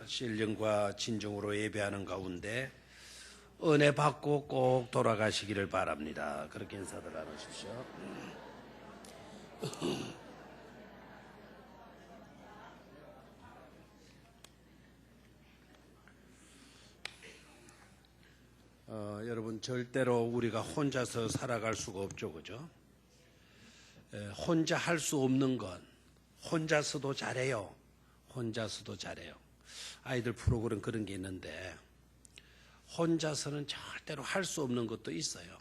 신령과 진정으로 예배하는 가운데 은혜 받고 꼭 돌아가시기를 바랍니다. 그렇게 인사들 나누십시오. 여러분, 절대로 우리가 혼자서 살아갈 수가 없죠, 그죠? 혼자 할 수 없는 건 혼자서도 잘해요. 혼자서도 잘해요. 아이들 프로그램 그런 게 있는데 혼자서는 절대로 할 수 없는 것도 있어요.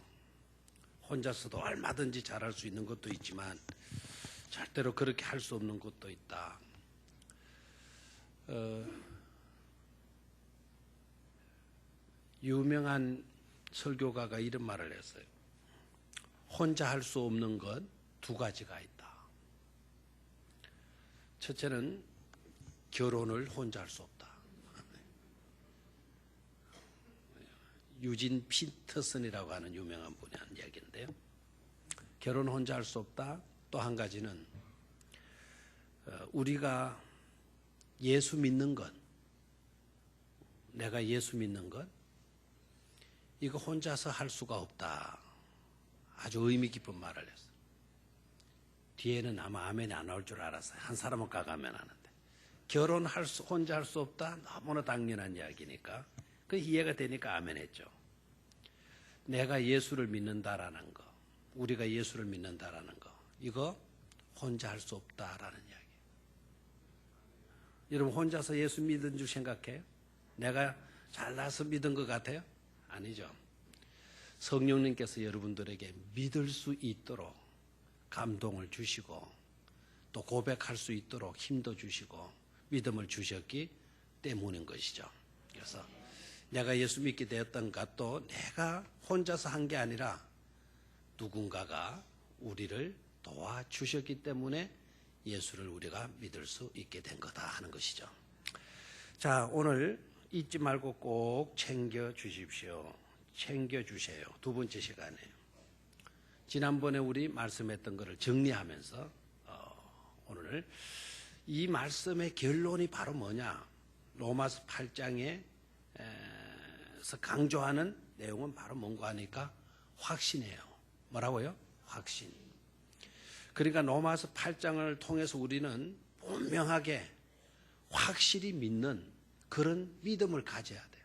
혼자서도 얼마든지 잘할 수 있는 것도 있지만 절대로 그렇게 할 수 없는 것도 있다. 유명한 설교가가 이런 말을 했어요. 혼자 할 수 없는 건 두 가지가 있다. 첫째는 결혼을 혼자 할 수 없다. 유진 피터슨이라고 하는 유명한 분이 하는 이야기인데요. 결혼 혼자 할 수 없다. 또 한 가지는 우리가 예수 믿는 것, 내가 예수 믿는 것, 이거 혼자서 할 수가 없다. 아주 의미 깊은 말을 했어요. 뒤에는 아마 아멘이 안 나올 줄 알았어요. 한 사람은 가가면 하는데. 혼자 할 수 없다? 너무나 당연한 이야기니까. 그 이해가 되니까 아멘 했죠. 내가 예수를 믿는다라는 거, 우리가 예수를 믿는다라는 거, 이거 혼자 할 수 없다라는 이야기. 여러분, 혼자서 예수 믿은 줄 생각해요? 내가 잘나서 믿은 것 같아요? 아니죠. 성령님께서 여러분들에게 믿을 수 있도록 감동을 주시고 또 고백할 수 있도록 힘도 주시고 믿음을 주셨기 때문인 것이죠. 그래서 내가 예수 믿게 되었던 것도 내가 혼자서 한 게 아니라 누군가가 우리를 도와주셨기 때문에 예수를 우리가 믿을 수 있게 된 거다 하는 것이죠. 자, 오늘 잊지 말고 꼭 챙겨 주십시오. 챙겨 주세요. 두 번째 시간에 지난번에 우리 말씀했던 것을 정리하면서 오늘 이 말씀의 결론이 바로 뭐냐? 로마서 8장에서 강조하는 내용은 바로 뭔가 하니까 확신이에요. 뭐라고요? 확신. 그러니까 로마서 8장을 통해서 우리는 분명하게 확실히 믿는 그런 믿음을 가져야 돼요.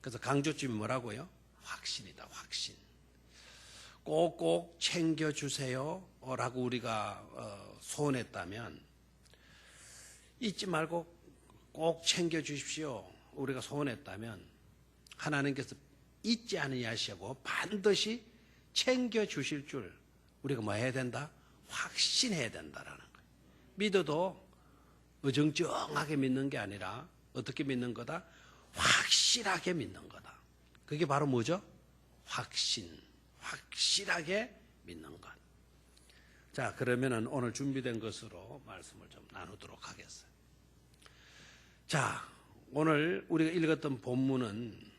그래서 강조점이 뭐라고요? 확신이다. 확신. 꼭꼭 챙겨주세요 라고 우리가 소원했다면 잊지 말고 꼭 챙겨주십시오 우리가 소원했다면 하나님께서 잊지 않으시고 반드시 챙겨주실 줄 우리가 뭐 해야 된다? 확신해야 된다라는 거예요. 믿어도 어정쩡하게 믿는 게 아니라 어떻게 믿는 거다? 확실하게 믿는 거다. 그게 바로 뭐죠? 확신. 확실하게 믿는 것. 자, 그러면은 오늘 준비된 것으로 말씀을 좀 나누도록 하겠어요. 자, 오늘 우리가 읽었던 본문은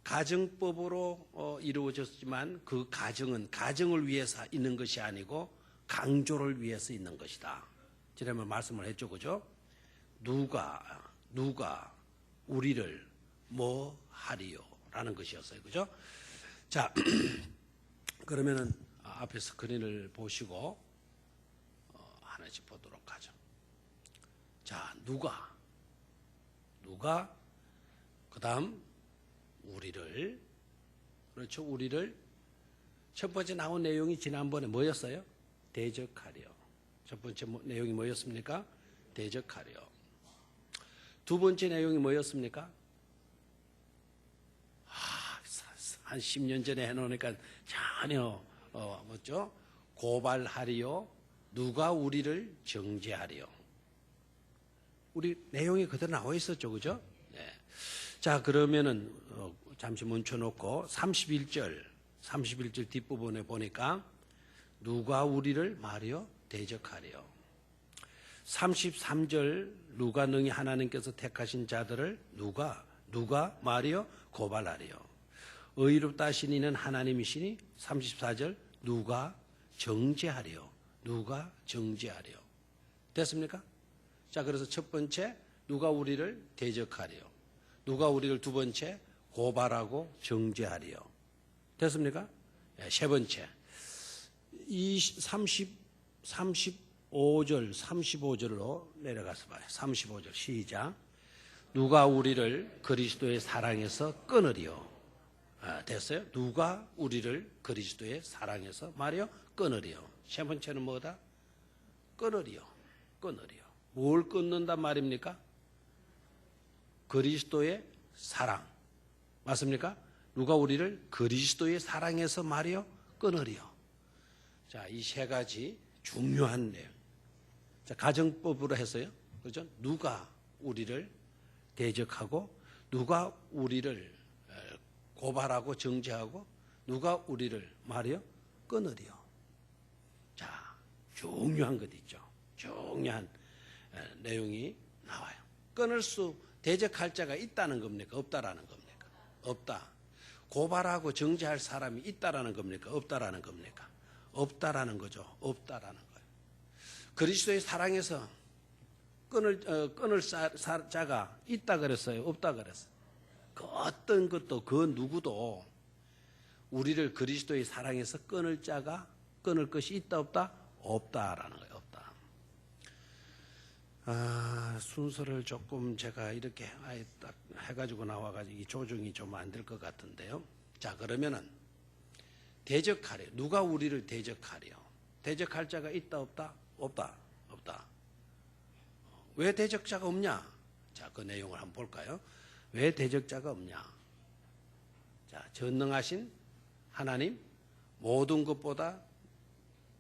가정법으로 이루어졌지만 그 가정은 가정을 위해서 있는 것이 아니고 강조를 위해서 있는 것이다. 지난번 말씀을 했죠, 그죠? 누가 우리를 뭐 하리요? 라는 것이었어요, 그죠? 자, 그러면은 앞에 스크린을 보시고 하나씩 보도록 하죠. 자, 누가 그 다음 우리를, 그렇죠? 우리를 첫 번째 나온 내용이 지난번에 뭐였어요? 대적하려. 첫 번째 내용이 뭐였습니까? 대적하려. 두 번째 내용이 뭐였습니까? 한 10년 전에 해놓으니까 전혀 뭐죠? 고발하리요. 누가 우리를 정죄하리요. 우리 내용이 그대로 나와 있었죠, 그죠? 네. 자, 그러면은 잠시 멈춰놓고 31절 뒷부분에 보니까 누가 우리를 말이요 대적하리요. 33절 누가 능히 하나님께서 택하신 자들을 누가 말이요 고발하리요. 의롭다 하신 이는 하나님이시니 34절 누가 정죄하리요. 누가 정죄하리요. 됐습니까? 자, 그래서 첫 번째 누가 우리를 대적하리요. 누가 우리를 두 번째 고발하고 정죄하리요. 됐습니까? 세 번째. 이 35절로 내려가서 봐요. 35절 시작. 누가 우리를 그리스도의 사랑에서 끊으리요. 됐어요? 누가 우리를 그리스도의 사랑에서 말이요? 끊으리요. 세 번째는 뭐다? 끊으리요. 끊으리요. 뭘 끊는단 말입니까? 그리스도의 사랑. 맞습니까? 누가 우리를 그리스도의 사랑에서 말이요? 끊으리요. 자, 이 세 가지 중요한 내용. 자, 가정법으로 해서요. 그렇죠? 누가 우리를 대적하고, 누가 우리를 고발하고 정죄하고, 누가 우리를 말이요? 끊으리요. 자, 중요한 것 있죠. 중요한 내용이 나와요. 끊을 수, 대적할 자가 있다는 겁니까? 없다라는 겁니까? 없다. 고발하고 정죄할 사람이 있다라는 겁니까? 없다라는 겁니까? 없다라는 거죠. 없다라는 거예요. 그리스도의 사랑에서 끊을 자가 있다 그랬어요? 없다 그랬어요? 그 어떤 것도 그 누구도 우리를 그리스도의 사랑에서 끊을 것이 있다 없다? 없다라는 거예요. 없다. 순서를 조금 제가 이렇게 아예 딱 해가지고 나와가지고 이 조정이 좀 안 될 것 같은데요. 자, 그러면은 대적하려. 누가 우리를 대적하려? 대적할 자가 있다 없다? 없다. 없다. 왜 대적자가 없냐? 자, 그 내용을 한번 볼까요? 왜 대적자가 없냐? 자, 전능하신 하나님, 모든 것보다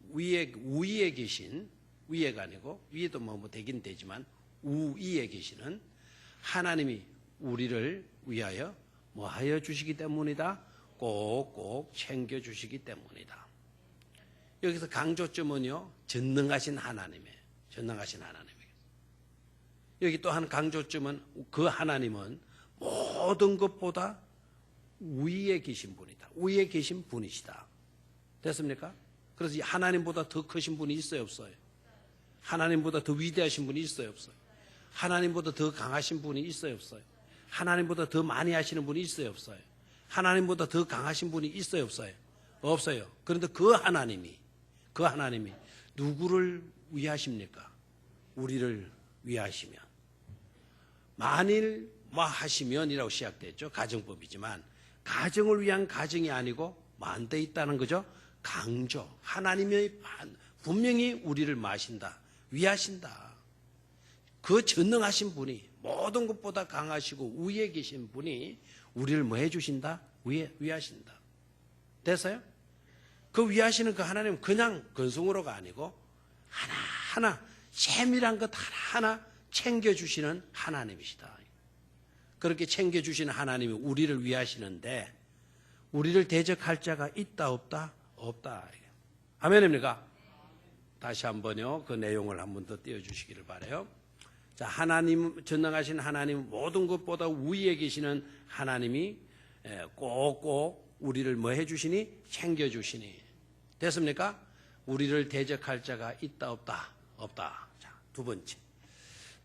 우위에 계신, 위에가 아니고, 위에도 뭐 되긴 되지만, 우위에 계시는 하나님이 우리를 위하여 뭐 하여 주시기 때문이다? 꼭꼭 챙겨주시기 때문이다. 여기서 강조점은요, 전능하신 하나님이에요. 전능하신 하나님이에요. 여기 또 한 강조점은 그 하나님은 모든 것보다 위에 계신 분이다. 위에 계신 분이시다. 됐습니까? 그래서 하나님보다 더 크신 분이 있어요, 없어요? 하나님보다 더 위대하신 분이 있어요, 없어요? 하나님보다 더 강하신 분이 있어요, 없어요? 하나님보다 더 많이 하시는 분이 있어요, 없어요? 하나님보다 더 강하신 분이 있어요, 없어요? 없어요. 그런데 그 하나님이 누구를 위하십니까? 우리를 위하시면. 만일 뭐 하시면이라고 시작됐죠. 가정법이지만 가정을 위한 가정이 아니고 만돼 있다는 거죠. 강조. 하나님이 분명히 우리를 마신다. 위하신다. 그 전능하신 분이 모든 것보다 강하시고 위에 계신 분이 우리를 뭐 해주신다? 위하신다. 됐어요? 그 위하시는 그 하나님은 그냥 건성으로가 아니고 하나하나 세밀한 것 하나하나 챙겨주시는 하나님이시다. 그렇게 챙겨주시는 하나님이 우리를 위하시는데 우리를 대적할 자가 있다 없다? 없다. 아멘입니까? 다시 한번요. 그 내용을 한 번 더 띄워주시기를 바라요. 자, 하나님, 전능하신 하나님, 모든 것보다 위에 계시는 하나님이 꼭꼭 우리를 뭐 해주시니? 챙겨주시니. 됐습니까? 우리를 대적할 자가 있다 없다? 없다. 자, 두 번째.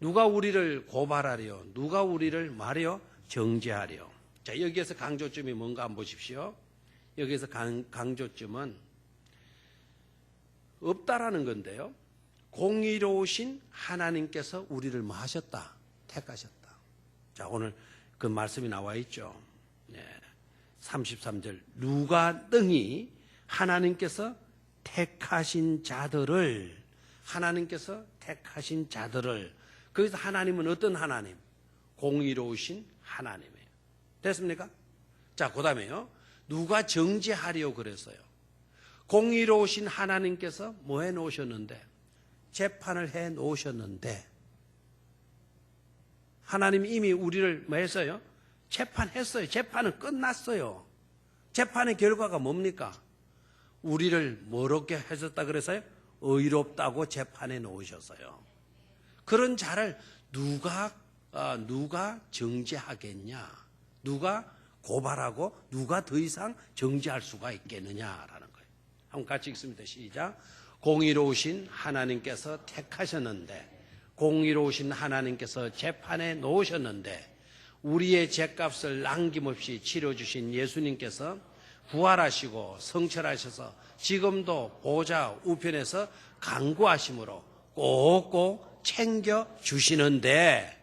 누가 우리를 고발하려? 누가 우리를 말이요? 정죄하려? 자, 여기에서 강조점이 뭔가 한번 보십시오. 여기에서 강조점은 없다라는 건데요. 공의로우신 하나님께서 우리를 뭐 하셨다? 택하셨다. 자, 오늘 그 말씀이 나와 있죠. 33절. 누가 능히 하나님께서 택하신 자들을 거기서 하나님은 어떤 하나님? 공의로우신 하나님이에요. 됐습니까? 자, 그 다음에요. 누가 정죄하려 그랬어요? 공의로우신 하나님께서 뭐 해 놓으셨는데? 재판을 해 놓으셨는데 하나님이 이미 우리를 뭐 했어요? 재판했어요. 재판은 끝났어요. 재판의 결과가 뭡니까? 우리를 뭐렇게 하셨다 그래서요? 의롭다고 재판해 놓으셨어요. 그런 자를 누가 정죄하겠냐? 누가 고발하고 누가 더 이상 정죄할 수가 있겠느냐라는 거예요. 한번 같이 읽습니다. 시작. 공의로우신 하나님께서 택하셨는데 공의로우신 하나님께서 재판에 놓으셨는데 우리의 죄값을 남김없이 치러주신 예수님께서 부활하시고 성철하셔서 지금도 보좌 우편에서 간구하심으로 꼭꼭 챙겨주시는데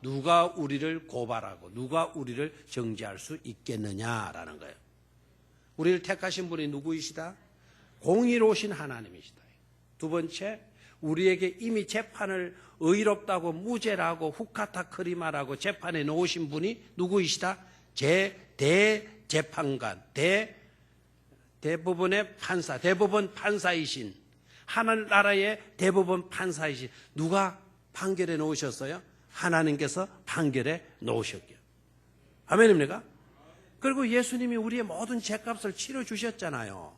누가 우리를 고발하고 누가 우리를 정죄할 수 있겠느냐라는 거예요. 우리를 택하신 분이 누구이시다? 공의로우신 하나님이시다. 두 번째, 우리에게 이미 재판을 의롭다고 무죄라고 후카타 크리마라고 재판에 놓으신 분이 누구이시다? 대재판관, 대법원의 판사, 대법원 판사이신 하늘나라의 대법원 판사이신 누가 판결해 놓으셨어요? 하나님께서 판결해 놓으셨게요. 아멘입니까? 그리고 예수님이 우리의 모든 죄값을 치러주셨잖아요.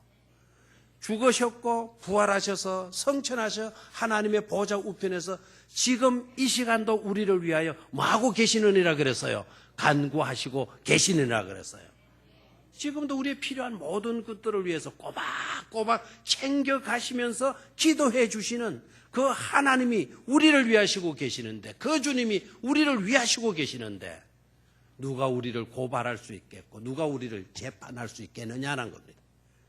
죽으셨고 부활하셔서 성천하셔 하나님의 보좌 우편에서 지금 이 시간도 우리를 위하여 뭐하고 계시느니라 그랬어요. 간구하시고 계시느니라 그랬어요. 지금도 우리의 필요한 모든 것들을 위해서 꼬박꼬박 챙겨가시면서 기도해 주시는 그 하나님이 우리를 위하시고 계시는데, 그 주님이 우리를 위하시고 계시는데 누가 우리를 고발할 수 있겠고 누가 우리를 재판할 수 있겠느냐는 겁니다.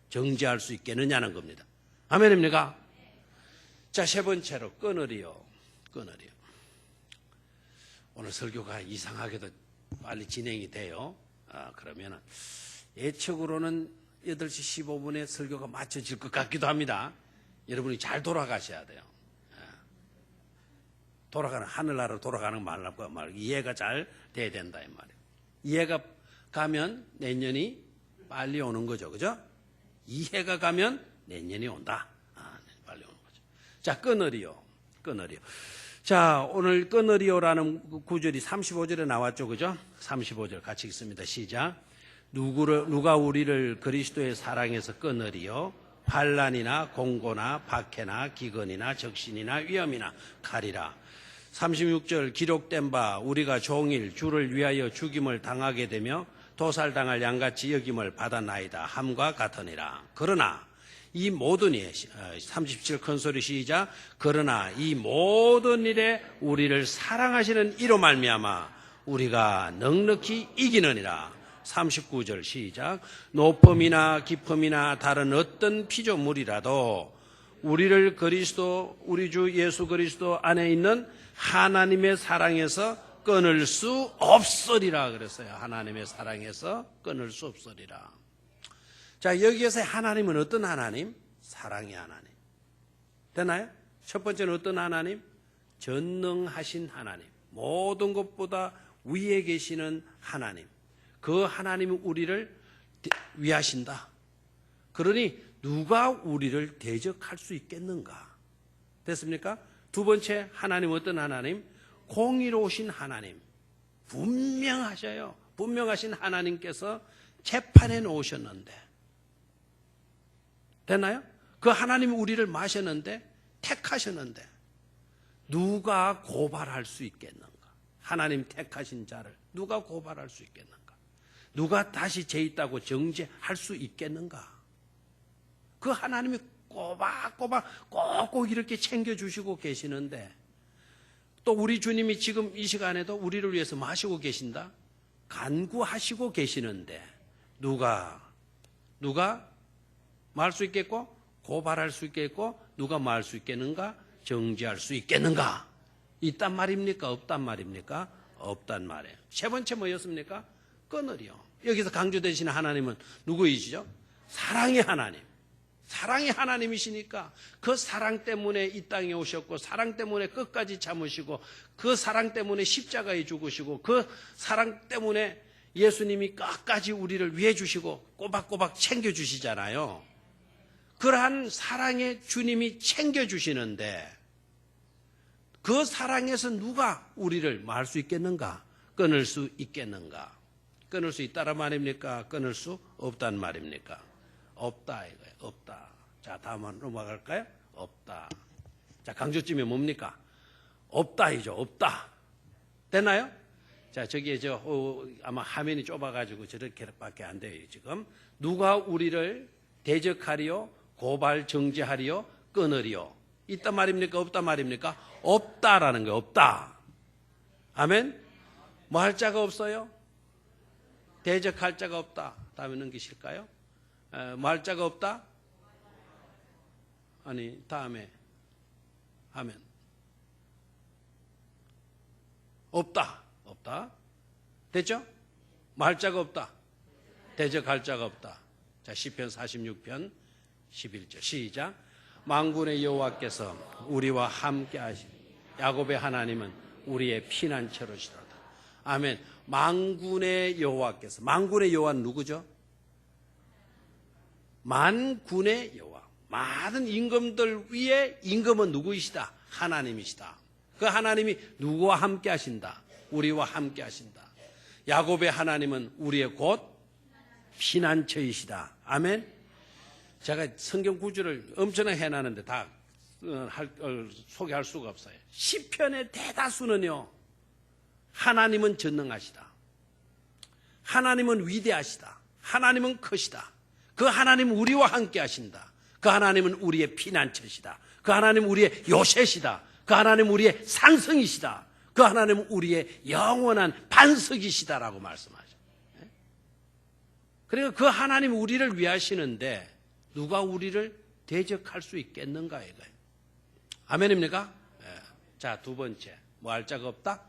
정죄할 수 있겠느냐는 겁니다. 아멘입니까? 자, 세 번째로 끊으리요. 오늘 설교가 이상하게도 빨리 진행이 돼요. 그러면 예측으로는 8시 15분에 설교가 맞춰질 것 같기도 합니다. 여러분이 잘 돌아가셔야 돼요. 돌아가는, 하늘나라로 돌아가는 말고 이해가 잘 돼야 된다 이 말이에요. 이해가 가면 내년이 빨리 오는 거죠. 그죠? 이해가 가면 내년이 온다. 빨리 오는 거죠. 자, 끊으리요. 자, 오늘 끊으리요라는 구절이 35절에 나왔죠. 그죠? 35절 같이 읽습니다. 시작. 누가 우리를 그리스도의 사랑에서 끊으리요? 환난이나 공고나 박해나 기근이나 적신이나 위험이나 칼이라. 36절 기록된 바 우리가 종일 주를 위하여 죽임을 당하게 되며 도살당할 양같이 여김을 받았나이다 함과 같으니라. 그러나 이 모든 일, 37 큰소리 시작. 그러나 이 모든 일에 우리를 사랑하시는 이로 말미암아 우리가 넉넉히 이기느니라. 39절 시작. 높음이나 깊음이나 다른 어떤 피조물이라도 우리를 그리스도 우리 주 예수 그리스도 안에 있는 하나님의 사랑에서 끊을 수 없으리라 그랬어요. 하나님의 사랑에서 끊을 수 없으리라. 자, 여기에서 하나님은 어떤 하나님? 사랑의 하나님. 되나요? 첫 번째는 어떤 하나님? 전능하신 하나님. 모든 것보다 위에 계시는 하나님. 그 하나님은 우리를 위하신다. 그러니 누가 우리를 대적할 수 있겠는가? 됐습니까? 두 번째 하나님 어떤 하나님? 공의로우신 하나님. 분명하셔요. 분명하신 하나님께서 재판해 놓으셨는데. 됐나요? 그 하나님이 우리를 마셨는데 택하셨는데 누가 고발할 수 있겠는가? 하나님 택하신 자를 누가 고발할 수 있겠는가? 누가 다시 죄 있다고 정죄할 수 있겠는가? 그 하나님이 꼬박꼬박 꼭꼭 이렇게 챙겨주시고 계시는데 또 우리 주님이 지금 이 시간에도 우리를 위해서 마시고 계신다? 간구하시고 계시는데 누가 말할 수 있겠고 고발할 수 있겠고 누가 말할 수 있겠는가? 정죄할 수 있겠는가? 있단 말입니까? 없단 말입니까? 없단 말이에요. 세 번째 뭐였습니까? 끊으리요. 여기서 강조되시는 하나님은 누구이시죠? 사랑의 하나님. 사랑의 하나님이시니까 그 사랑 때문에 이 땅에 오셨고 사랑 때문에 끝까지 참으시고 그 사랑 때문에 십자가에 죽으시고 그 사랑 때문에 예수님이 끝까지 우리를 위해 주시고 꼬박꼬박 챙겨주시잖아요. 그러한 사랑의 주님이 챙겨주시는데 그 사랑에서 누가 우리를 말할 수 있겠는가? 끊을 수 있겠는가? 끊을 수 있다란 말입니까? 끊을 수 없단 말입니까? 없다 이거예요. 없다. 자, 다음 한 넘어갈까요? 없다. 자, 강조점이 뭡니까? 없다이죠. 없다. 됐나요? 자, 저기에 아마 화면이 좁아가지고 저렇게밖에 안 돼요. 지금 누가 우리를 대적하리요, 고발 정죄하리요, 끊으리요. 있단 말입니까? 없단 말입니까? 없다라는 거예요. 없다. 아멘? 뭐 할 자가 없어요? 대적할 자가 없다. 다음에 넘기실까요? 뭐 할 자가 없다? 아니, 다음에. 아멘. 없다. 없다. 됐죠? 뭐 할 자가 없다. 대적할 자가 없다. 자, 시편 46편 11절 시작. 만군의 여호와께서 우리와 함께 하시니 야곱의 하나님은 우리의 피난처로시로다. 아멘. 만군의 여호와께서, 만군의 여호와는 누구죠? 만군의 여호와, 많은 임금들 위에 임금은 누구이시다? 하나님이시다. 그 하나님이 누구와 함께 하신다? 우리와 함께 하신다. 야곱의 하나님은 우리의 곧 피난처이시다. 아멘. 제가 성경 구절을 엄청나게 해놨는데 다 소개할 수가 없어요. 시편의 대다수는요, 하나님은 전능하시다. 하나님은 위대하시다. 하나님은 크시다. 그 하나님은 우리와 함께 하신다. 그 하나님은 우리의 피난처시다. 그 하나님은 우리의 요새시다. 그 하나님은 우리의 상승이시다. 그 하나님은 우리의 영원한 반석이시다라고 말씀하죠. 그러니까 그 하나님은 우리를 위하시는데 누가 우리를 대적할 수 있겠는가 이거예요. 아멘입니까? 자, 두 번째, 뭐 할 자가 없다?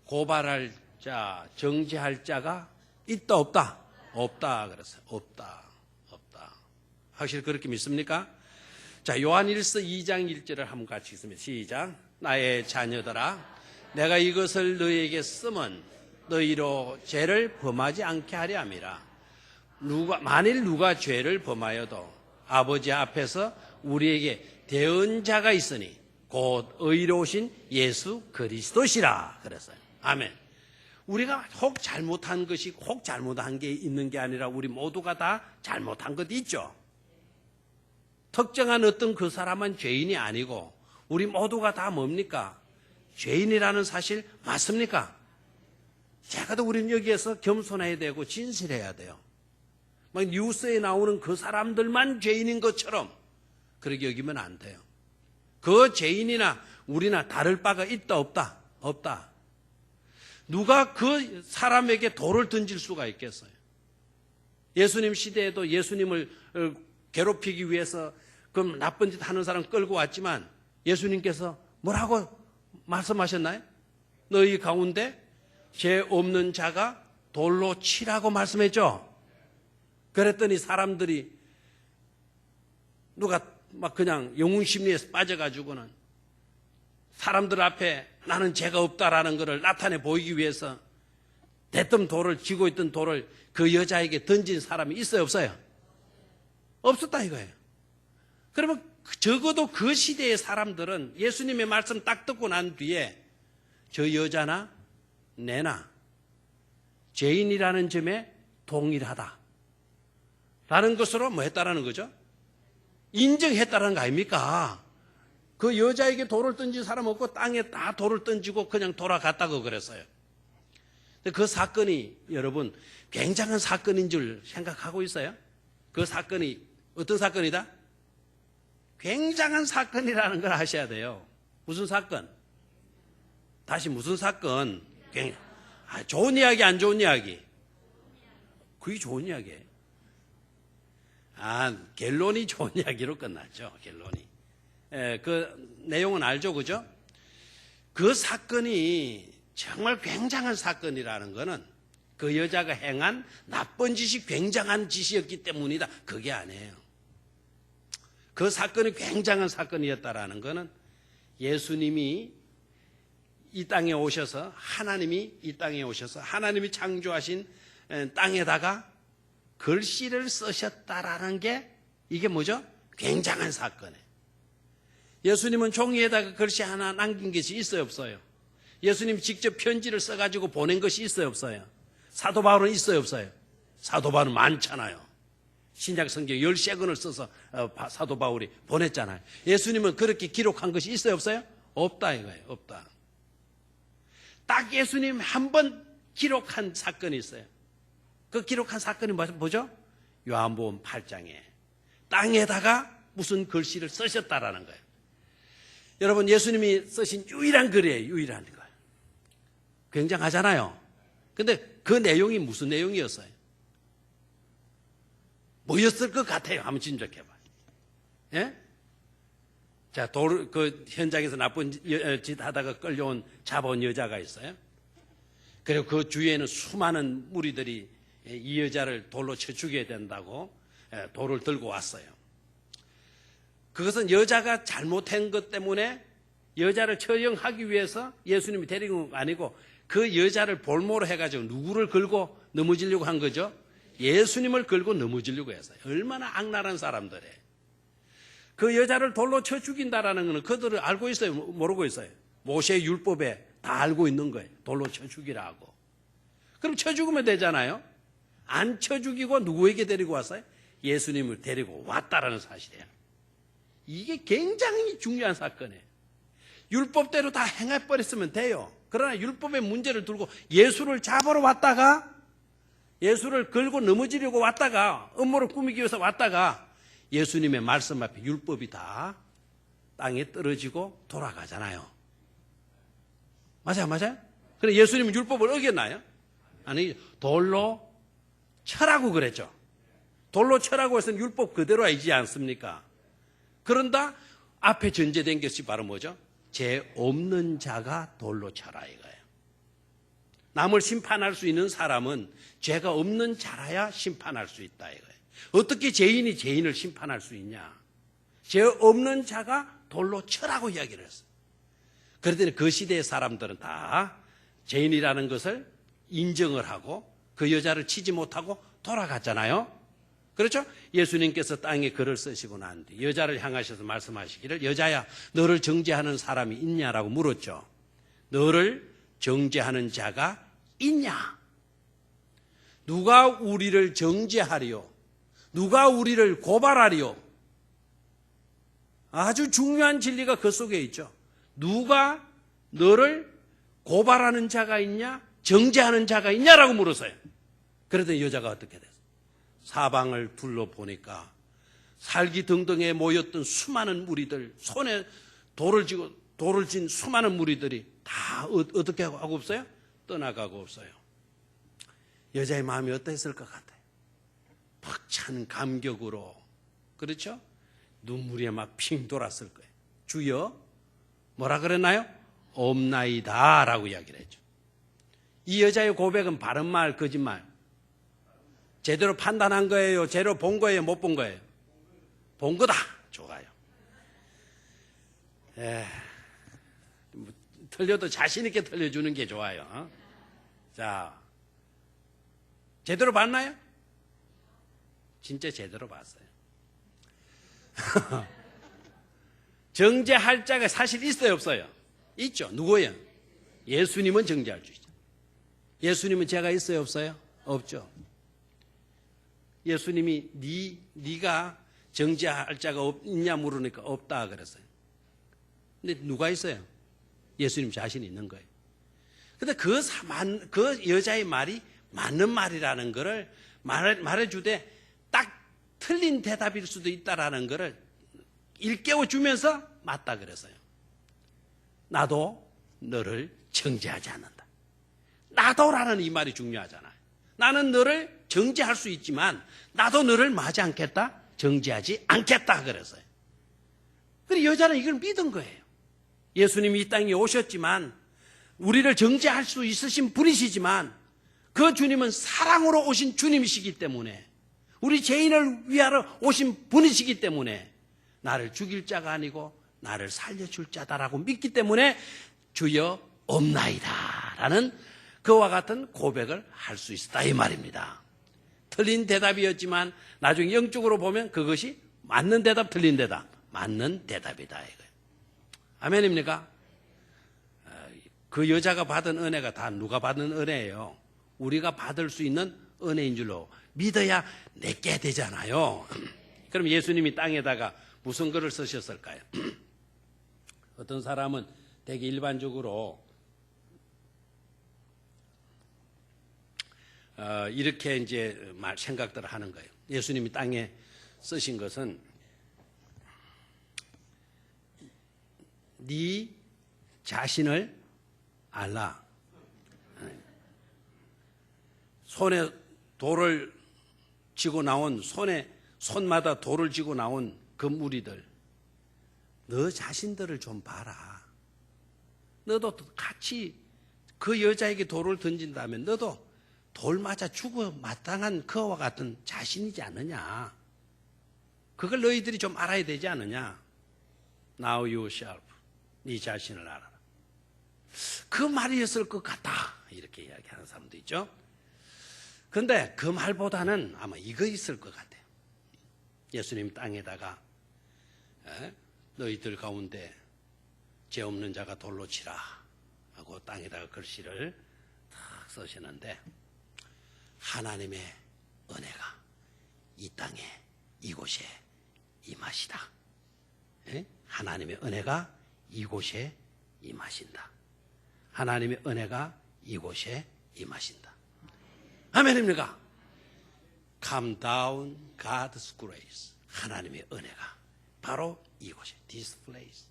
고발할 자, 정죄할 자가 있다 없다? 없다 그랬어요. 없다. 없다. 확실히 그렇게 믿습니까? 자, 요한일서 2장 1절을 한번 같이 읽습니다. 시작. 나의 자녀들아, 내가 이것을 너희에게 쓰면 너희로 죄를 범하지 않게 하려 함이라. 만일 누가 죄를 범하여도 아버지 앞에서 우리에게 대언자가 있으니 곧 의로우신 예수 그리스도시라 그랬어요. 아멘. 우리가 혹 잘못한 것이 혹 잘못한 게 있는 게 아니라 우리 모두가 다 잘못한 것 있죠. 특정한 어떤 그 사람은 죄인이 아니고 우리 모두가 다 뭡니까? 죄인이라는 사실 맞습니까? 제가도 우리는 여기에서 겸손해야 되고 진실해야 돼요. 막 뉴스에 나오는 그 사람들만 죄인인 것처럼 그렇게 여기면 안 돼요. 그 죄인이나 우리나 다를 바가 있다 없다? 없다. 누가 그 사람에게 돌을 던질 수가 있겠어요? 예수님 시대에도 예수님을 괴롭히기 위해서 그 나쁜 짓 하는 사람 끌고 왔지만 예수님께서 뭐라고 말씀하셨나요? 너희 가운데 죄 없는 자가 돌로 치라고 말씀했죠. 그랬더니 사람들이 누가 막 그냥 영웅심리에 빠져가지고는 사람들 앞에 나는 죄가 없다라는 것을 나타내 보이기 위해서 대뜸 돌을 쥐고 있던 돌을 그 여자에게 던진 사람이 있어요 없어요? 없었다 이거예요. 그러면 적어도 그 시대의 사람들은 예수님의 말씀 딱 듣고 난 뒤에 저 여자나 내나 죄인이라는 점에 동일하다 라는 것으로 뭐 했다라는 거죠? 인정했다라는 거 아닙니까? 그 여자에게 돌을 던진 사람 없고 땅에 다 돌을 던지고 그냥 돌아갔다고 그랬어요. 그 사건이 여러분 굉장한 사건인 줄 생각하고 있어요? 그 사건이 어떤 사건이다? 굉장한 사건이라는 걸 아셔야 돼요. 무슨 사건? 다시 무슨 사건? 좋은 이야기 안 좋은 이야기? 그게 좋은 이야기예요. 결론이 좋은 이야기로 끝났죠. 결론이. 그 내용은 알죠, 그죠? 그 사건이 정말 굉장한 사건이라는 것은 그 여자가 행한 나쁜 짓이 굉장한 짓이었기 때문이다. 그게 아니에요. 그 사건이 굉장한 사건이었다라는 것은 예수님이 이 땅에 오셔서 하나님이 이 땅에 오셔서 하나님이 창조하신 땅에다가 글씨를 쓰셨다라는 게 이게 뭐죠? 굉장한 사건이에요. 예수님은 종이에다가 글씨 하나 남긴 것이 있어요 없어요? 예수님 직접 편지를 써가지고 보낸 것이 있어요 없어요? 사도 바울은 있어요 없어요? 사도 바울은 많잖아요. 신약 성경 13권을 써서 사도 바울이 보냈잖아요. 예수님은 그렇게 기록한 것이 있어요 없어요? 없다 이거예요. 없다. 딱 예수님 한 번 기록한 사건이 있어요. 그 기록한 사건이 뭐죠? 요한복음 8장에 땅에다가 무슨 글씨를 쓰셨다라는 거예요. 여러분, 예수님이 쓰신 유일한 글이에요. 유일한 글. 굉장하잖아요. 근데 그 내용이 무슨 내용이었어요? 뭐였을 것 같아요? 한번 짐작해봐요. 예? 자, 그 현장에서 나쁜 짓 하다가 끌려온 잡아온 여자가 있어요. 그리고 그 주위에는 수많은 무리들이 이 여자를 돌로 쳐 죽여야 된다고 돌을 들고 왔어요. 그것은 여자가 잘못한 것 때문에 여자를 처형하기 위해서 예수님이 데리고 온 거 아니고 그 여자를 볼모로 해가지고 누구를 걸고 넘어지려고 한 거죠? 예수님을 걸고 넘어지려고 했어요. 얼마나 악랄한 사람들이에요. 그 여자를 돌로 쳐 죽인다라는 것은 그들을 알고 있어요? 모르고 있어요? 모세의 율법에 다 알고 있는 거예요. 돌로 쳐 죽이라고. 그럼 쳐 죽으면 되잖아요. 안 쳐 죽이고 누구에게 데리고 왔어요? 예수님을 데리고 왔다라는 사실이에요. 이게 굉장히 중요한 사건이에요. 율법대로 다 행해버렸으면 돼요. 그러나 율법의 문제를 두고 예수를 잡으러 왔다가 예수를 걸고 넘어지려고 왔다가 음모를 꾸미기 위해서 왔다가 예수님의 말씀 앞에 율법이 다 땅에 떨어지고 돌아가잖아요. 맞아요? 그래 예수님은 율법을 어겼나요? 아니, 돌로 쳐라고 그랬죠. 돌로 쳐라고 해서는 율법 그대로 알지 않습니까? 그런다 앞에 전제된 것이 바로 뭐죠? 죄 없는 자가 돌로 쳐라 이거예요. 남을 심판할 수 있는 사람은 죄가 없는 자라야 심판할 수 있다 이거예요. 어떻게 죄인이 죄인을 심판할 수 있냐? 죄 없는 자가 돌로 쳐라고 이야기를 했어요. 그랬더니 그 시대의 사람들은 다 죄인이라는 것을 인정을 하고 그 여자를 치지 못하고 돌아갔잖아요. 그렇죠? 예수님께서 땅에 글을 쓰시고 난 뒤 여자를 향하셔서 말씀하시기를 여자야 너를 정죄하는 사람이 있냐라고 물었죠. 너를 정죄하는 자가 있냐? 누가 우리를 정죄하리요? 누가 우리를 고발하리요? 아주 중요한 진리가 그 속에 있죠. 누가 너를 고발하는 자가 있냐? 정죄하는 자가 있냐라고 물었어요. 그랬더니 여자가 어떻게 됐어요? 사방을 둘러보니까 살기등등에 모였던 수많은 무리들, 손에 돌을 진 수많은 무리들이 다 어떻게 하고 없어요? 떠나가고 없어요. 여자의 마음이 어땠을 것 같아요? 벅찬 감격으로, 그렇죠? 눈물이 막 핑 돌았을 거예요. 주여, 뭐라 그랬나요? 없나이다 라고 이야기를 했죠. 이 여자의 고백은 바른 말, 거짓말? 제대로 판단한 거예요? 제대로 본 거예요? 못 본 거예요? 본 거다. 좋아요. 틀려도 자신 있게 틀려주는 게 좋아요. 자, 제대로 봤나요? 진짜 제대로 봤어요. 정죄할 자가 사실 있어요, 없어요? 있죠. 누구예요? 예수님은 정죄할 수 있죠. 예수님은 죄가 있어요, 없어요? 없죠. 예수님이 네가 정죄할 자가 있냐 물으니까 없다 그랬어요. 근데 누가 있어요? 예수님 자신이 있는 거예요. 근데 그 여자의 말이 맞는 말이라는 거를 말해주되 딱 틀린 대답일 수도 있다라는 거를 일깨워 주면서 맞다 그랬어요. 나도 너를 정죄하지 않는다. 나도라는 이 말이 중요하잖아요. 나는 너를 정죄할 수 있지만 나도 너를 마지 않겠다? 정죄하지 않겠다 그랬어요. 그래서 여자는 이걸 믿은 거예요. 예수님이 이 땅에 오셨지만 우리를 정죄할 수 있으신 분이시지만 그 주님은 사랑으로 오신 주님이시기 때문에 우리 죄인을 위하러 오신 분이시기 때문에 나를 죽일 자가 아니고 나를 살려줄 자다라고 믿기 때문에 주여 없나이다 라는 그와 같은 고백을 할 수 있었다 이 말입니다. 틀린 대답이었지만 나중에 영적으로 보면 그것이 맞는 대답, 틀린 대답, 맞는 대답이다 이거예요. 아멘입니까? 그 여자가 받은 은혜가 다 누가 받은 은혜예요? 우리가 받을 수 있는 은혜인 줄로 믿어야 내게 되잖아요. 그럼 예수님이 땅에다가 무슨 글을 쓰셨을까요? 어떤 사람은 되게 일반적으로 이렇게 이제 생각들을 하는 거예요. 예수님이 땅에 쓰신 것은 네 자신을 알라. 손에 돌을 쥐고 나온 손마다 돌을 쥐고 나온 그 무리들, 너 자신들을 좀 봐라. 너도 같이 그 여자에게 돌을 던진다면 너도 돌 맞아 죽어 마땅한 그와 같은 자신이지 않느냐. 그걸 너희들이 좀 알아야 되지 않느냐. Now yourself, 네 자신을 알아라. 그 말이었을 것 같다, 이렇게 이야기하는 사람도 있죠. 그런데 그 말보다는 아마 이거 있을 것 같아요. 예수님 땅에다가 너희들 가운데 죄 없는 자가 돌로 치라 하고 땅에다가 글씨를 탁 쓰시는데, 하나님의 은혜가 이 땅에 이곳에 임하시다. 하나님의 은혜가 이곳에 임하신다. 하나님의 은혜가 이곳에 임하신다. 아멘입니까? Come down God's grace. 하나님의 은혜가 바로 이곳에, this place,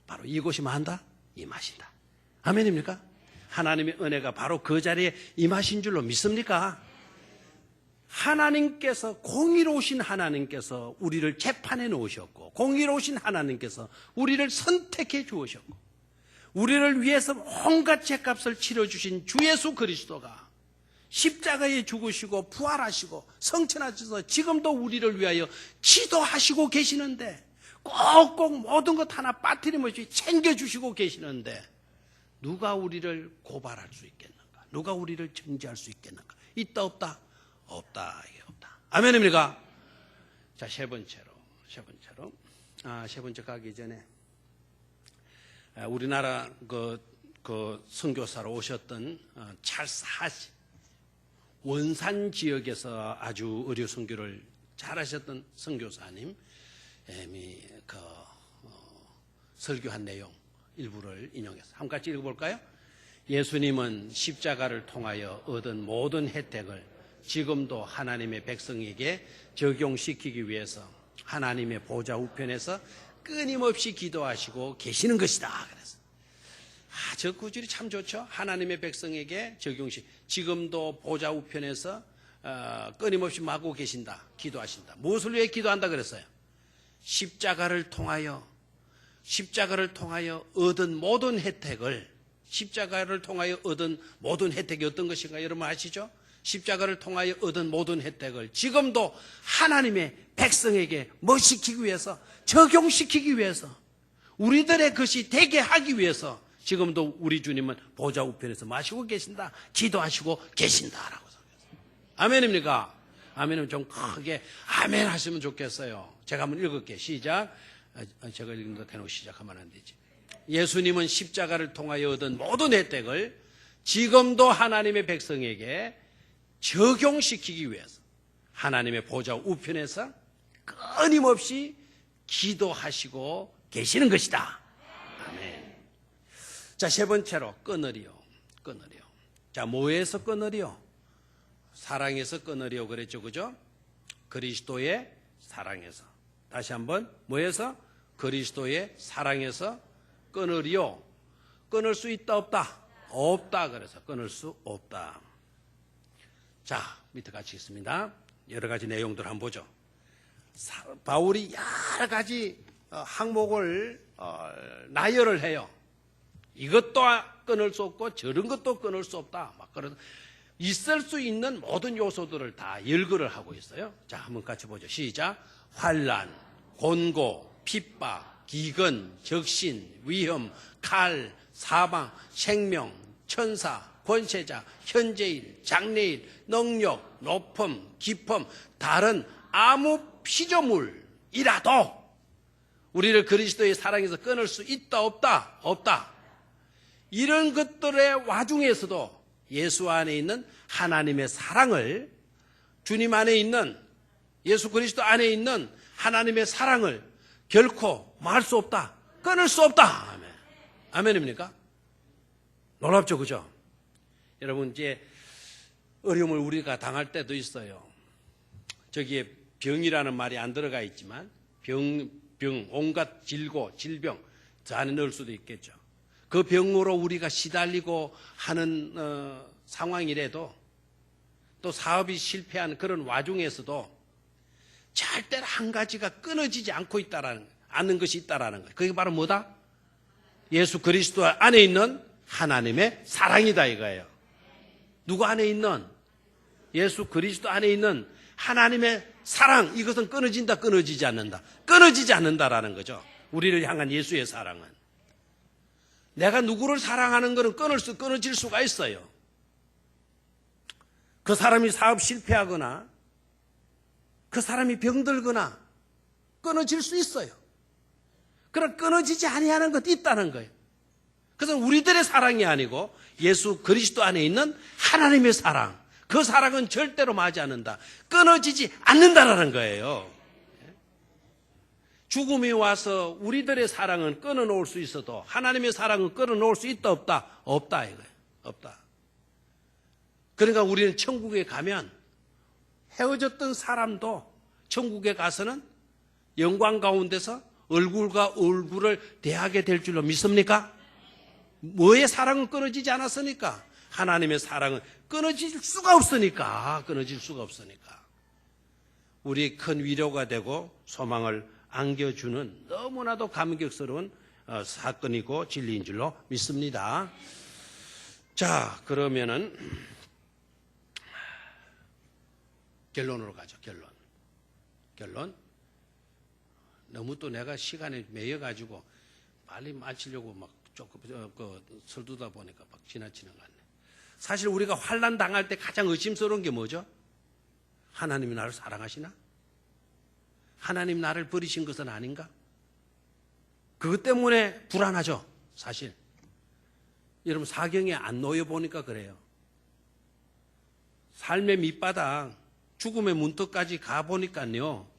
바로 이곳이 만다 임하신다. 아멘입니까? 하나님의 은혜가 바로 그 자리에 임하신 줄로 믿습니까? 하나님께서, 공의로우신 하나님께서 우리를 재판해 놓으셨고, 공의로우신 하나님께서 우리를 선택해 주셨고, 우리를 위해서 온갖 죄값을 치러주신 주 예수 그리스도가 십자가에 죽으시고 부활하시고 성천하셔서 지금도 우리를 위하여 기도하시고 계시는데, 꼭꼭 모든 것 하나 빠뜨림없이 챙겨주시고 계시는데, 누가 우리를 고발할 수 있겠는가? 누가 우리를 정죄할 수 있겠는가? 있다 없다? 없다, 이게 없다. 아멘입니까? 자, 세 번째 가기 전에 우리나라 그 선교사로 오셨던 찰스 하시, 원산 지역에서 아주 의료 선교를 잘하셨던 선교사님 설교한 내용 일부를 인용해서 한번 같이 읽어볼까요? 예수님은 십자가를 통하여 얻은 모든 혜택을 지금도 하나님의 백성에게 적용시키기 위해서 하나님의 보좌 우편에서 끊임없이 기도하시고 계시는 것이다. 그래서 저 구절이 참 좋죠. 하나님의 백성에게 지금도 보좌 우편에서 끊임없이 마고 계신다, 기도하신다. 무엇을 위해 기도한다 그랬어요? 십자가를 통하여 얻은 모든 혜택을, 십자가를 통하여 얻은 모든 혜택이 어떤 것인가 여러분 아시죠? 십자가를 통하여 얻은 모든 혜택을 지금도 하나님의 백성에게 뭐 시키기 위해서, 적용시키기 위해서, 우리들의 것이 되게 하기 위해서 지금도 우리 주님은 보좌 우편에서 마시고 계신다, 기도하시고 계신다라고. 아멘입니까? 아멘은 좀 크게 아멘 하시면 좋겠어요. 제가 한번 읽을게요. 시작. 제가 읽는 거 대놓고 시작하면 안 되지. 예수님은 십자가를 통하여 얻은 모든 혜택을 지금도 하나님의 백성에게 적용시키기 위해서 하나님의 보좌 우편에서 끊임없이 기도하시고 계시는 것이다. 아멘. 자, 세 번째로 끊으리요. 자, 뭐에서 끊으리요? 사랑에서 끊으리요 그랬죠, 그죠? 그리스도의 사랑에서. 다시 한번, 뭐에서? 그리스도의 사랑에서 끊으리요. 끊을 수 있다 없다? 없다. 그래서 끊을 수 없다. 자, 밑에 같이 있습니다. 여러 가지 내용들 한번 보죠. 바울이 여러 가지 항목을 나열을 해요. 이것도 끊을 수 없고 저런 것도 끊을 수 없다. 막 그런 있을 수 있는 모든 요소들을 다 열거를 하고 있어요. 자, 한번 같이 보죠. 시작. 환난, 곤고, 핍박, 기근, 적신, 위험, 칼, 사방, 생명, 천사, 권세자, 현재일, 장래일, 능력, 높음, 깊음, 다른 아무 피조물이라도 우리를 그리스도의 사랑에서 끊을 수 있다 없다? 없다. 이런 것들의 와중에서도 예수 안에 있는 하나님의 사랑을, 주님 안에 있는, 예수 그리스도 안에 있는 하나님의 사랑을 결코 말 수 없다, 끊을 수 없다. 아멘. 아멘입니까? 놀랍죠, 그죠? 여러분, 이제 어려움을 우리가 당할 때도 있어요. 저기에 병이라는 말이 안 들어가 있지만 병, 온갖 질병, 저 안에 넣을 수도 있겠죠. 그 병으로 우리가 시달리고 하는 상황이라도 또 사업이 실패한 그런 와중에서도 절대로 한 가지가 끊어지지 않고 않는 것이 있다라는 거예요. 그게 바로 뭐다? 예수 그리스도 안에 있는 하나님의 사랑이다 이거예요. 누구 안에 있는? 예수 그리스도 안에 있는 하나님의 사랑. 이것은 끊어진다, 끊어지지 않는다. 끊어지지 않는다라는 거죠. 우리를 향한 예수의 사랑은. 내가 누구를 사랑하는 것은 끊어질 수가 있어요. 그 사람이 사업 실패하거나 그 사람이 병들거나 끊어질 수 있어요. 그러나 끊어지지 아니하는 것도 있다는 거예요. 그것은 우리들의 사랑이 아니고 예수 그리스도 안에 있는 하나님의 사랑. 그 사랑은 절대로 마지 않는다. 끊어지지 않는다라는 거예요. 죽음이 와서 우리들의 사랑은 끊어놓을 수 있어도 하나님의 사랑은 끊어놓을 수 있다 없다? 없다 이거예요. 없다. 그러니까 우리는 천국에 가면 헤어졌던 사람도 천국에 가서는 영광 가운데서 얼굴과 얼굴을 대하게 될 줄로 믿습니까? 뭐의 사랑은 끊어지지 않았으니까? 하나님의 사랑은 끊어질 수가 없으니까. 끊어질 수가 없으니까. 우리의 큰 위로가 되고 소망을 안겨주는 너무나도 감격스러운 사건이고 진리인 줄로 믿습니다. 자, 그러면은 결론으로 가죠. 결론. 너무 또 내가 시간에 매여가지고 빨리 마치려고 막 조금 설두다 보니까 막 지나치는 것 같네. 사실 우리가 환난 당할 때 가장 의심스러운 게 뭐죠? 하나님이 나를 사랑하시나? 하나님 나를 버리신 것은 아닌가? 그것 때문에 불안하죠. 사실 여러분 사경에 안 놓여 보니까 그래요. 삶의 밑바닥 죽음의 문턱까지 가보니까요.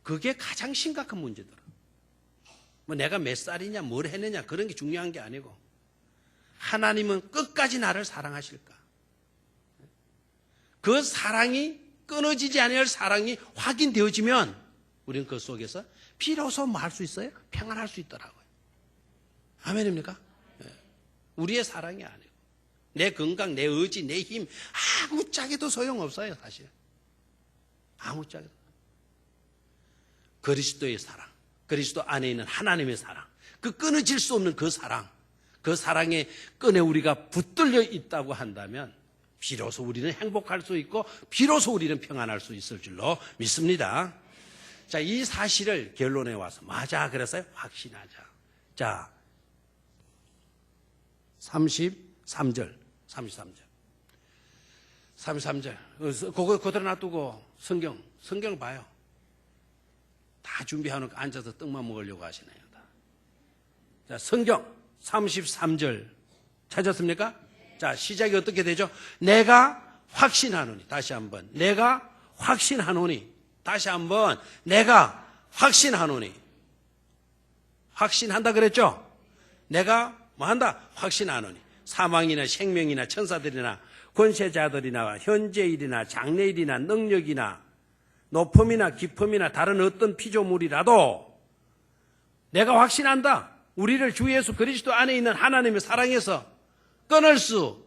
그게 가장 심각한 문제더라. 뭐 내가 몇 살이냐 뭘 했느냐 그런 게 중요한 게 아니고 하나님은 끝까지 나를 사랑하실까? 그 사랑이 끊어지지 않을 사랑이 확인되어지면 우리는 그 속에서 비로소 뭐 할 수 있어요? 평안할 수 있더라고요. 아멘입니까? 우리의 사랑이 아니고 내 건강, 내 의지, 내 힘 아무짝에도 소용없어요. 사실 아무짝에도. 그리스도의 사랑, 그리스도 안에 있는 하나님의 사랑, 그 끊어질 수 없는 그 사랑, 그 사랑의 끈에 우리가 붙들려 있다고 한다면 비로소 우리는 행복할 수 있고 비로소 우리는 평안할 수 있을 줄로 믿습니다. 자, 이 사실을 결론에 와서 맞아 그랬어요? 확신하자. 자, 33절. 그대로 놔두고 성경 봐요. 다 준비해놓고 앉아서 떡만 먹으려고 하시네요. 자, 성경 33절 찾았습니까? 자, 시작이 어떻게 되죠? 내가 확신하노니. 다시 한번. 내가 확신하노니. 다시 한번. 내가 확신하노니. 확신한다 그랬죠? 내가 뭐 한다? 확신하노니. 사망이나 생명이나 천사들이나 권세자들이나 현재일이나 장래일이나 능력이나 높음이나 깊음이나 다른 어떤 피조물이라도 내가 확신한다. 우리를 주 예수 그리스도 안에 있는 하나님의 사랑에서 끊을 수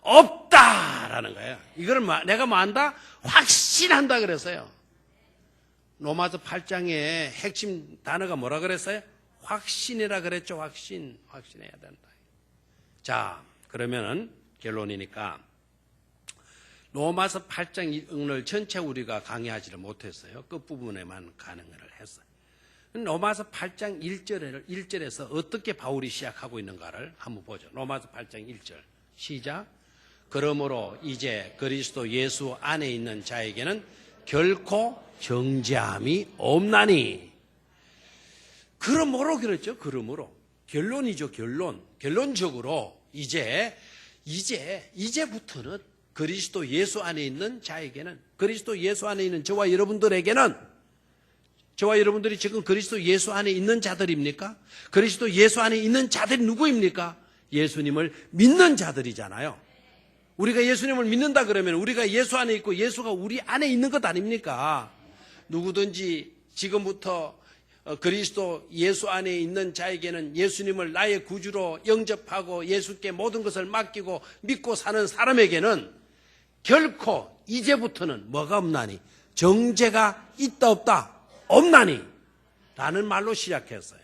없다라는 거예요. 이걸 내가 뭐 한다? 확신한다 그랬어요. 로마서 8장의 핵심 단어가 뭐라 그랬어요? 확신이라 그랬죠. 확신해야 된다. 자, 그러면은 결론이니까 로마서 8장을 전체 우리가 강의하지를 못했어요. 끝부분에만 가능을 했어요. 로마서 8장 1절에서 어떻게 바울이 시작하고 있는가를 한번 보죠. 로마서 8장 1절 시작. 그러므로 이제 그리스도 예수 안에 있는 자에게는 결코 정죄함이 없나니. 그러므로 그랬죠. 그러므로 결론이죠. 결론적으로 이제부터는 그리스도 예수 안에 있는 자에게는, 그리스도 예수 안에 있는 저와 여러분들에게는, 저와 여러분들이 지금 그리스도 예수 안에 있는 자들입니까? 그리스도 예수 안에 있는 자들이 누구입니까? 예수님을 믿는 자들이잖아요. 우리가 예수님을 믿는다 그러면 우리가 예수 안에 있고 예수가 우리 안에 있는 것 아닙니까? 누구든지 지금부터 그리스도 예수 안에 있는 자에게는 예수님을 나의 구주로 영접하고 예수께 모든 것을 맡기고 믿고 사는 사람에게는 결코 이제부터는 뭐가 없나니? 정죄가 있다 없다? 없나니? 라는 말로 시작했어요.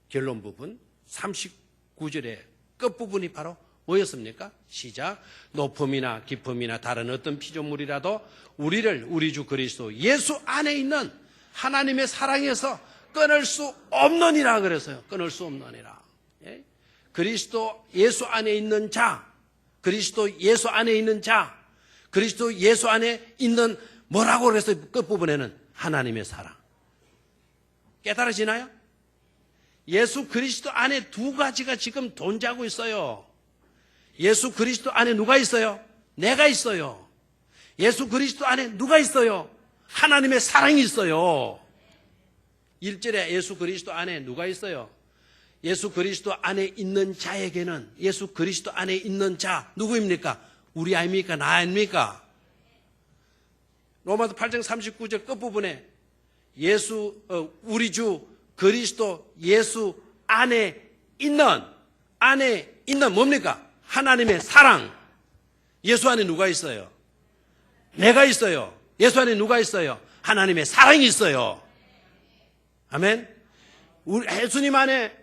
결론 부분 39절의 끝부분이 바로 뭐였습니까? 시작. 높음이나 깊음이나 다른 어떤 피조물이라도 우리를 우리 주 그리스도 예수 안에 있는 하나님의 사랑에서 끊을 수 없느니라 그랬어요. 끊을 수 없느니라. 예? 그리스도 예수 안에 있는 자, 그리스도 예수 안에 있는 자, 그리스도 예수 안에 있는 뭐라고 그랬어요? 끝부분에는 하나님의 사랑. 깨달아지나요? 예수 그리스도 안에 두 가지가 지금 존재하고 있어요. 예수 그리스도 안에 누가 있어요? 내가 있어요. 예수 그리스도 안에 누가 있어요? 하나님의 사랑이 있어요. 1절에 예수 그리스도 안에 누가 있어요? 예수 그리스도 안에 있는 자에게는 예수 그리스도 안에 있는 자 누구입니까? 우리 아닙니까? 나 아닙니까? 로마서 8장 39절 끝부분에 우리 주 그리스도 예수 안에 있는 뭡니까? 하나님의 사랑. 예수 안에 누가 있어요? 내가 있어요. 예수 안에 누가 있어요? 하나님의 사랑이 있어요. 아멘. 예수님 안에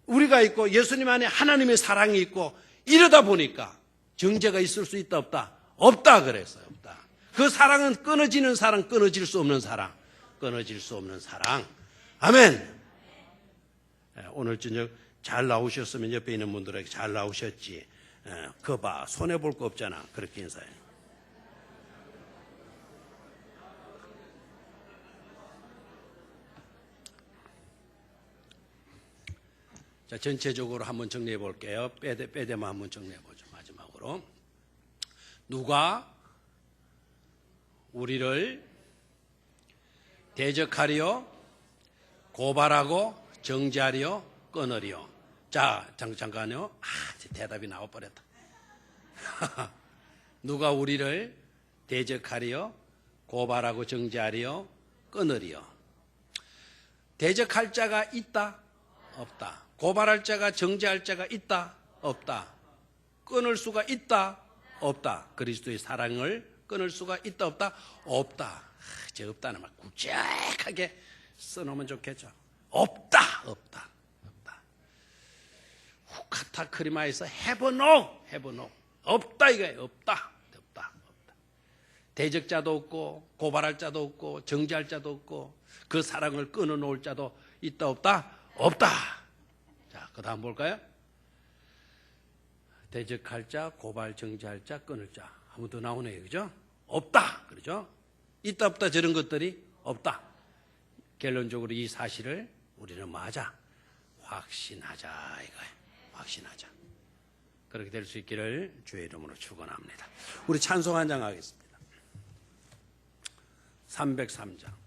우리가 있고 예수님 안에 하나님의 사랑이 있고 이러다 보니까 정죄가 있을 수 있다 없다? 없다 그랬어요. 없다. 그 사랑은 끊어지는 사랑, 끊어질 수 없는 사랑. 끊어질 수 없는 사랑. 아멘. 오늘 저녁 잘 나오셨으면 옆에 있는 분들에게 잘 나오셨지. 그거 봐. 손해볼 거 없잖아. 그렇게 인사해. 자, 전체적으로 한번 정리해 볼게요. 빼대만 한번 정리해 보죠. 마지막으로. 누가 우리를 대적하리요, 고발하고 정죄하리요, 끊으리요. 자, 잠깐요. 대답이 나와버렸다. 누가 우리를 대적하리요, 고발하고 정죄하리요, 끊으리요. 대적할 자가 있다? 없다. 고발할 자가, 정죄할 자가 있다? 없다. 끊을 수가 있다? 없다. 그리스도의 사랑을 끊을 수가 있다? 없다? 없다. 저 없다는 말 굵직하게 써놓으면 좋겠죠. 없다. 없다. 없다. 후카타 크리마에서 have no. 없다 이거예요. 없다. 없다. 없다. 대적자도 없고 고발할 자도 없고 정죄할 자도 없고 그 사랑을 끊어놓을 자도 있다 없다? 없다. 자, 그 다음 볼까요? 대적할 자, 고발, 정죄할 자, 끊을 자. 한 번 더 나오네요. 그죠? 없다. 그러죠? 있다 없다 저런 것들이 없다. 결론적으로 이 사실을 우리는 맞아. 확신하자 이거예요. 확신하자. 그렇게 될 수 있기를 주의 이름으로 축원합니다. 우리 찬송 한 장 하겠습니다. 303장.